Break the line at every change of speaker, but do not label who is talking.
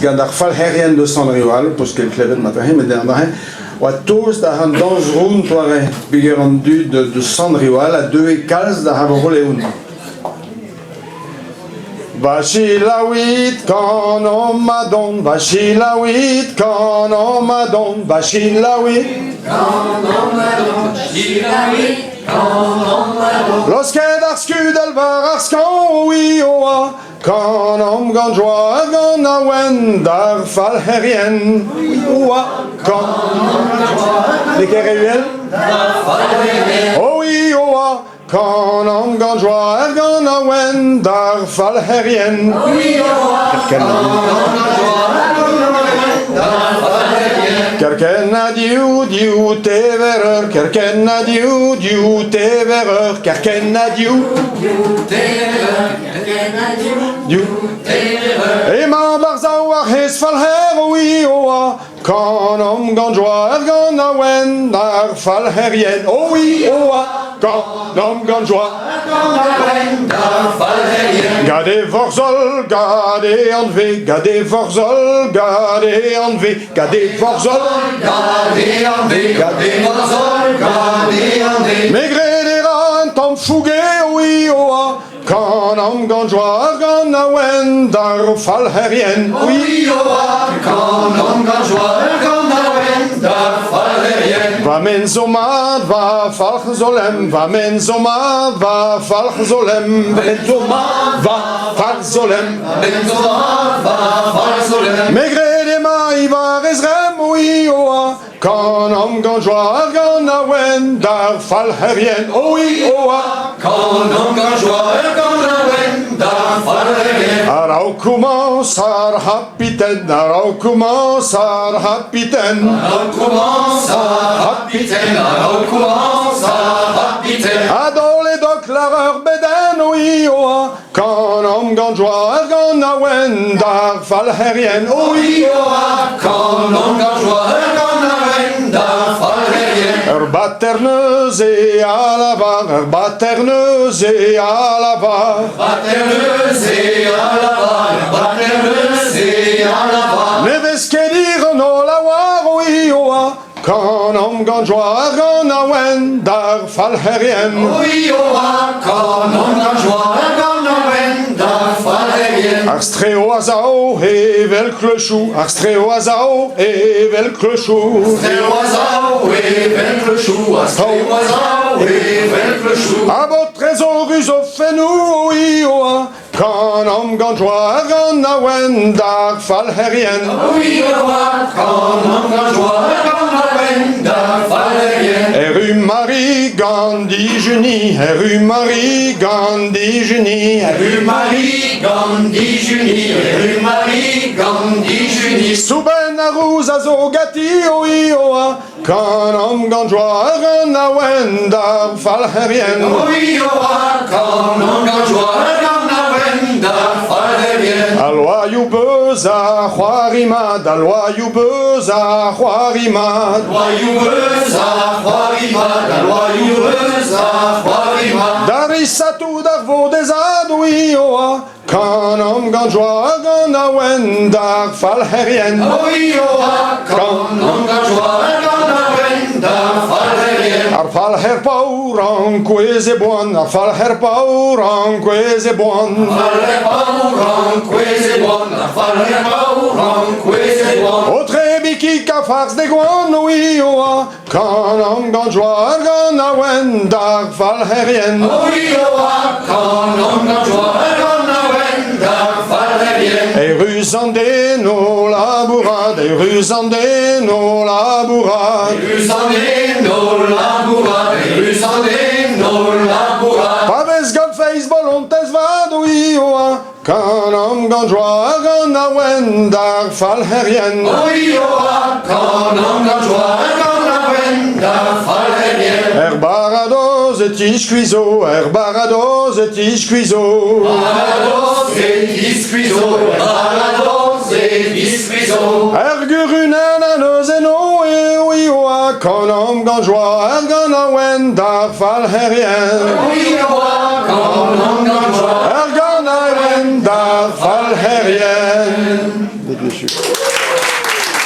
Gandar falherien de Sandrival, parce que le clevet matin, mais derrière, ou à tous dans dangereux toire, bigger rendu de Sandrival à deux écals d'Havoleun. Vachilawit quand on m'adonne, vachilawit quand on m'adonne, vachilawit quand on m'adonne, vachilawit quand on m'adonne. Lorsqu'elle arscud elle va arscan oui oa, quand on ganjoa gan awen dar falherien oa, quand on ganjoa les keruel dar falherien oh oui oa. Quand on ganjoa ergan awen dar falherien Kerken diu diu teverer Kerken diu diu teverer Kerken diu diu teverer Ema barzau arhes falher oui oa Quand on ganjoa ergan awen dar falherien oh oui oa Quand on ganjoa Gade vorzol, gade enlevé, gade vorzol, gade enlevé, gade vorzol, gade enlevé, gade vorzol, gade enlevé. Maigre des rangs, tom fougué, oui, oa. Quand on ganjoa, gan awen dar falherien, oui, oa. Quand on ganjoa, gan awen dar falherien. Va menzomad, va falchzolem, va menzomad, va falchzolem, menzomad, va falchzolem, menzomad, va falchzolem. Maigre des mailles, va rezrem, oui, oa. Quand on ganjoa, gan awen dar falherien, oui, oa. Quand on ganjoa, gan awen dar falherien. Arau commence ar hapiten, arau commence ar hapiten, arau commence ar hapiten, arau commence ar hapiten. Adole doc l'areur beden, oui, oa. Quand on ganjoa, gan awen dar falherien, oui, oa. Quand on ganjoa, gan awen dar falherien. Baterneuse et à la barre, baterneuse et à la barre, baterneuse et à la barre, baterneuse et à la barre. Neves que dire no la war oui oa. Quand on ganjoa gan awen dar falherien, oui oa. Quand on ganjoa gan awen dar falherien. Arstreo azao et vel clochou, arstreo azao et vel clochou, arstreo azao et vel clochou, arstreo azao et vel clochou. A votre trésor usofenu oui oa. Quand on ganjoa gan awen dar falherien, oui oa. Quand on ganjoa gan awen dar falherien. Rue Marie Gandhi Juni, rue Marie Gandhi Juni, rue Marie Gandhi Juni, rue Marie Gandhi Juni. Souben arous azogati oui oa. Quand on ganjoa gan awen dar falherien, oui oa. Quand on ganjoa gan awen dar falherien. Alwa you beza khwarimad, alwa you beza khwarimad, alwa you beza khwarimad, alwa you beza khwarimad. Darisatu darvo desad oui oa. Quand on ganjoa gan awen dar falherien, oui oa. Quand on ganjoa gan awen dar falherien. Ar falher pauran kweze bon, ar falher pauran kweze bon, ar falher pauran kweze bon, ar falher pauran kweze bon. Autre biki kafars de guan oui oa. Quand on ganjoa gan awen dar falherien, oui oa. Quand on ganjoa gan awen dar falherien. Et rusande no labourade, et rusande no labourade, et rusande no labourade, et rusande no labourade. Paves golfeis volontes vad oui oa. Quand on ganjoa gan awen dar falherien, oui oa. Quand on ganjoa gan awen dar falherien. Barados et iscuizo, barados et iscuizo, barados et iscuizo, barados et iscuizo. Ergurunen anozeno et oui oa. Quand on ganjoa gan awen dar falherien, oui oa. Quand on ganjoa gan awen dar falherien. Jésus.